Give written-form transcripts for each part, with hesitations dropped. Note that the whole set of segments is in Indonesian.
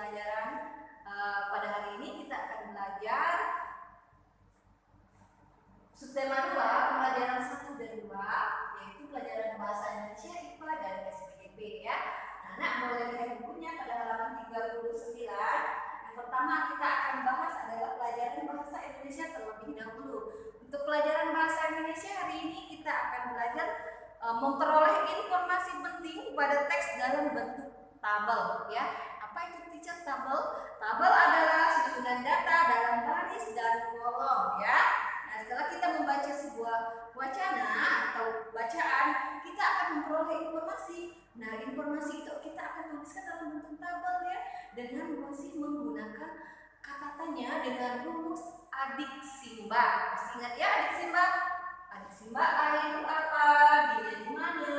pelajaran pada hari ini kita akan belajar subtema 2, pelajaran 1 dan 2, yaitu pelajaran bahasa Indonesia IPA dan SPP ya. Anak boleh lihat bukunya pada halaman 39. Yang pertama kita akan bahas adalah pelajaran bahasa Indonesia terlebih dahulu. Untuk pelajaran bahasa Indonesia hari ini kita akan belajar memperoleh informasi penting pada teks dalam bentuk tabel ya. Apa itu teacher tabel? Tabel adalah susunan data dalam baris dan kolom ya. Nah, setelah kita membaca sebuah wacana atau bacaan, kita akan memperoleh informasi. Nah, informasi itu kita akan tuliskan dalam bentuk tabel ya, dengan masih menggunakan kata tanya dengan rumus adik simba. Masih ingat ya adik simba? Adik simba A itu apa? Dia di mana?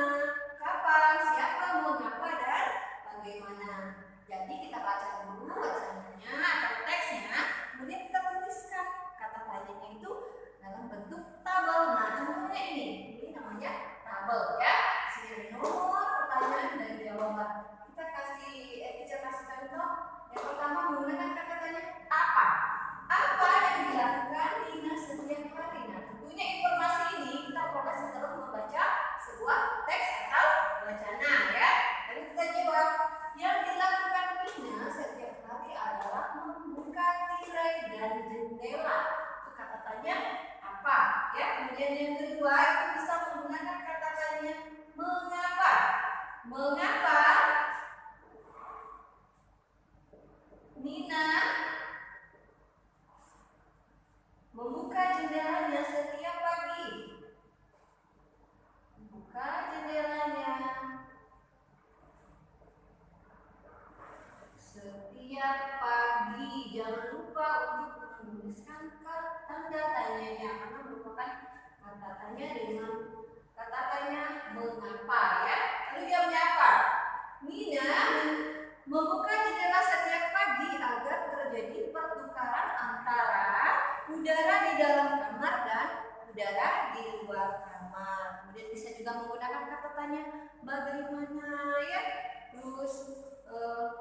Kapan? Siapa? Mengapa? Dan bagaimana? Jadi kita baca dulu wacananya atau teksnya, kemudian kita tuliskan kata tanyanya itu dalam bentuk tabel. Nah, contohnya ini namanya tabel ya. Sini ada nomor, pertanyaan dan jawaban. Kita teacher kasih contoh. Yang pertama menggunakan kata tanya apa? Apa yang dilakukan Nina setiap hari? Nah, tentunya informasi ini kita peroleh setelah membaca sebuah teks atau wacana ya. Lalu kita jawab, yang dilakukan Nina setiap hari adalah membuka tirai dan jendela. Itu kata tanya apa ya. Kemudian yang kedua itu bisa menggunakan kata tanya mengapa. Mengapa Nina membuka jendelanya setiap pagi? Buka jendelanya setiap pagi. Jangan lupa untuk menuliskan tanda tanyanya karena merupakan kata tanya dengan kata tanya mengapa ya. Lalu jawabnya apa? Nina membuka jendela setiap pagi agar terjadi pertukaran antara udara di dalam kamar dan udara di luar kamar. Kemudian bisa juga menggunakan kata tanya bagaimana ya. Terus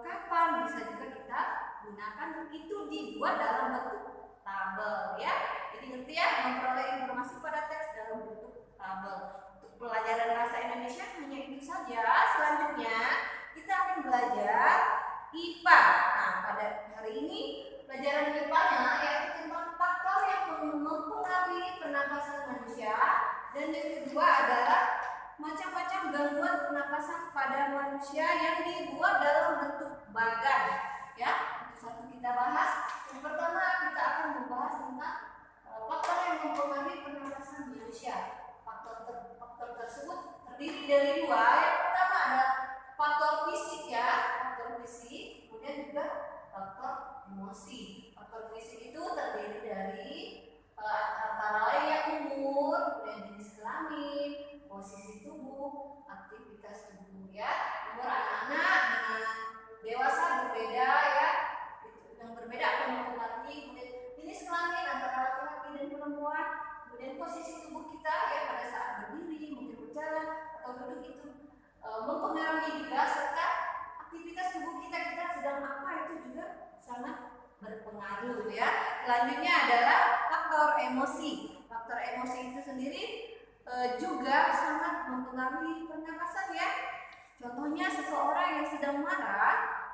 kapan bisa juga kita gunakan, itu dibuat dalam bentuk tabel ya. Jadi ngerti ya, memperoleh informasi pada teks dalam bentuk tabel. Untuk pelajaran bahasa Indonesia hanya itu saja. Selanjutnya kita akan belajar IPA. Nah, pada hari ini pelajaran IPA-nya yaitu tentang faktor yang mempengaruhi pernapasan manusia, dan yang kedua adalah macam-macam gangguan pernapasan pada manusia yang dibuat dalam bentuk bagan ya. Itu satu kita bahas. Yang pertama kita akan membahas tentang faktor yang mempengaruhi pernapasan manusia. Faktor tersebut terdiri dari dua. Yang pertama adalah faktor fisik ya, faktor fisik, kemudian juga faktor emosi. Faktor fisik itu terdiri dari antara lain ya umur, kemudian jenis kelamin, posisi tubuh, aktivitas tubuh ya. Umur anak-anak dengan dewasa berbeda ya. Yang berbeda akan mempengaruhi. Kemudian jenis kelamin antara laki-laki dan perempuan, kemudian posisi tubuh kita ya pada saat berdiri, mungkin berjalan atau duduk itu mempengaruhi juga, serta aktivitas tubuh kita sedang apa itu juga sangat berpengaruh ya. Selanjutnya adalah faktor emosi. Faktor emosi itu sendiri juga sangat mempengaruhi pernapasan ya. Contohnya seseorang yang sedang marah,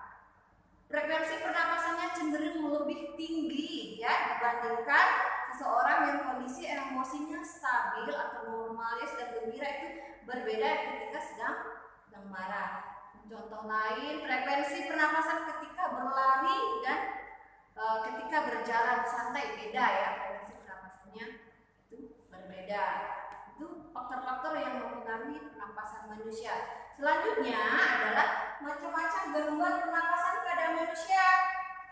frekuensi pernapasannya cenderung lebih tinggi ya dibandingkan seseorang yang kondisi emosinya stabil atau normalis dan gembira. Itu berbeda ketika sedang marah. Contoh lain, frekuensi pernapasan ketika berlari dan ketika berjalan santai beda ya, frekuensi pernapasannya itu berbeda. Itu faktor-faktor yang mempengaruhi pernapasan manusia. Selanjutnya adalah macam-macam gangguan pernapasan pada manusia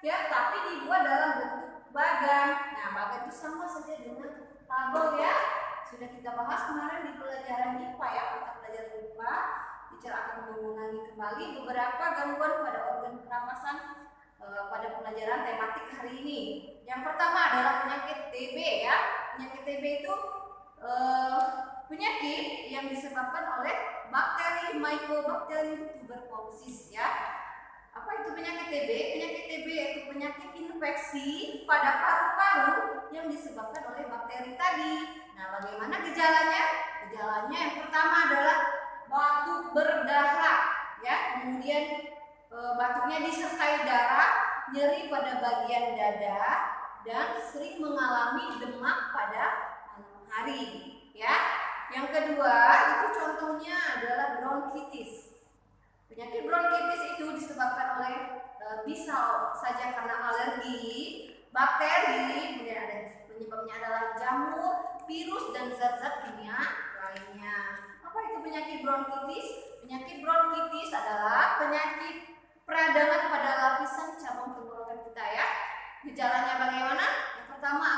ya, tapi dibuat dalam bentuk bagan. Nah, bagan itu sama saja dengan tabel ya. Sudah kita bahas kemarin di pelajaran IPA ya, kita pelajaran IPA. Teacher akan mengulangi kembali beberapa gangguan pada organ pernapasan pada pelajaran tematik hari ini. Yang pertama adalah penyakit TB ya. Penyakit TB itu penyakit yang disebabkan oleh bakteri Mycobacterium tuberculosis ya. Apa itu penyakit TB? Penyakit TB yaitu penyakit infeksi pada paru-paru yang disebabkan oleh bakteri tadi. Nah, bagaimana gejalanya? Gejalanya yang pertama adalah batuk berdahak, ya. Kemudian batuknya disertai darah, nyeri pada bagian dada, dan sering mengalami demam pada malam hari, ya. Yang kedua itu contohnya adalah bronkitis. Penyakit bronkitis itu disebabkan oleh bisa saja karena alergi, bakteri, kemudian ada penyebabnya adalah jamur, virus, dan zat-zat kimia lainnya. Apa itu penyakit bronkitis? Penyakit bronkitis adalah penyakit peradangan pada lapisan cabang tenggorokan kita, ya. Gejalanya bagaimana? Yang pertama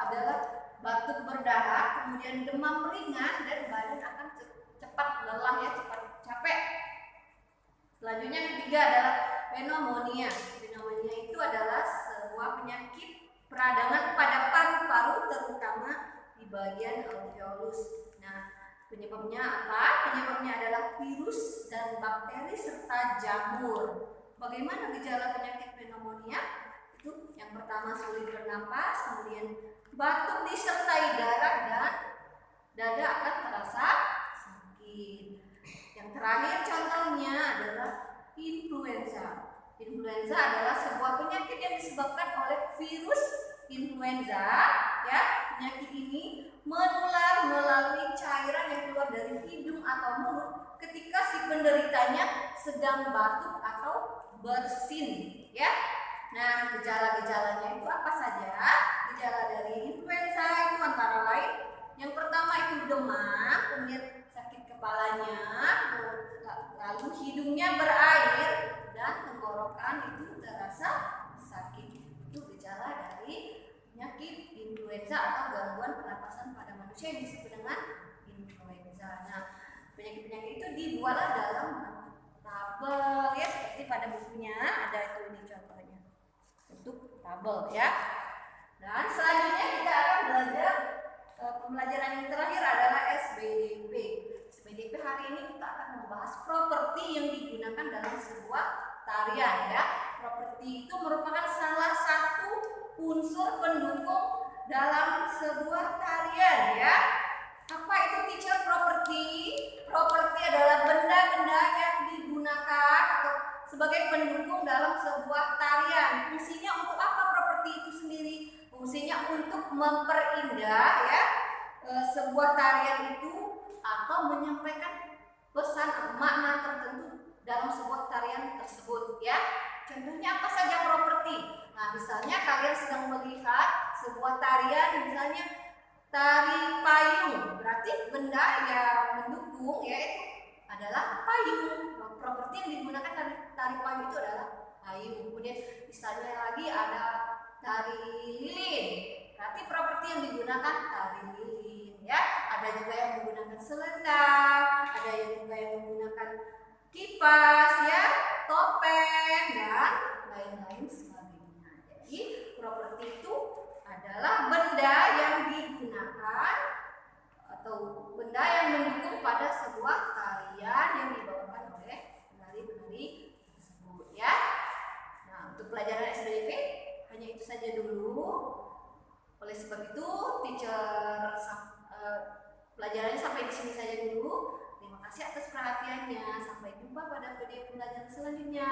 adalah batuk berdahak, kemudian demam ringan, dan badan akan cepat lelah, ya, cepat capek. Selanjutnya ketiga adalah pneumonia. Pneumonia itu adalah sebuah penyakit peradangan pada paru-paru, terutama di bagian alveolus. Nah, penyebabnya apa? Penyebabnya adalah virus dan bakteri serta jamur. Bagaimana gejala penyakit pneumonia? Itu yang pertama sulit bernapas, kemudian batuk disertai darah, dan dada akan terasa sakit. Yang terakhir contohnya adalah influenza. Influenza adalah sebuah penyakit yang disebabkan oleh virus influenza, ya. Penyakit ini menular melalui cairan yang keluar dari hidung atau mulut ketika si penderitanya sedang batuk atau bersin, ya. Nah, gejala-gejalanya itu apa saja? Gejala dari influenza itu antara lain yang pertama itu demam, kemudian sakit kepalanya, lalu hidungnya berair, dan tenggorokan itu terasa sakit. Itu gejala dari penyakit influenza atau gangguan pernapasan pada manusia yang disebut dengan influenza. Nah, penyakit-penyakit itu dibuatlah dalam tabel, ya, seperti pada bukunya ada itu ini contohnya untuk tabel, ya. Dan selanjutnya kita akan belajar pembelajaran yang terakhir adalah SBDP. SBDP hari ini kita akan membahas properti yang digunakan dalam sebuah tarian, ya. Properti itu merupakan salah satu unsur pendukung dalam sebuah tarian, ya. Apa itu teacher properti? Properti adalah benda-benda yang digunakan atau sebagai pendukung dalam sebuah tarian. Fungsinya untuk apa properti itu sendiri? Fungsinya untuk memperindah, ya, sebuah tarian itu atau menyampaikan pesan makna tertentu dalam sebuah tarian tersebut, ya. Contohnya apa saja properti? Nah, misalnya kalian sedang melihat sebuah tarian, misalnya tari payung, berarti benda yang mendukung yaitu adalah payung. Properti yang digunakan dari tari payung itu adalah payung. Kemudian misalnya lagi ada tari lilin, berarti properti yang digunakan tari lilin, ya. Ada juga yang menggunakan selendang, ada yang juga yang menggunakan kipas, ya, topeng, dan lain-lain sebagainya. Jadi properti itu adalah benda yang digunakan atau benda yang mendukung pada sebuah tarian yang dibawakan oleh penari-penari tersebut, ya. Nah, untuk pelajaran SBDP hanya itu saja dulu. Oleh sebab itu, pelajarannya sampai di sini saja dulu. Terima kasih atas perhatiannya. Sampai jumpa pada video pembelajaran selanjutnya.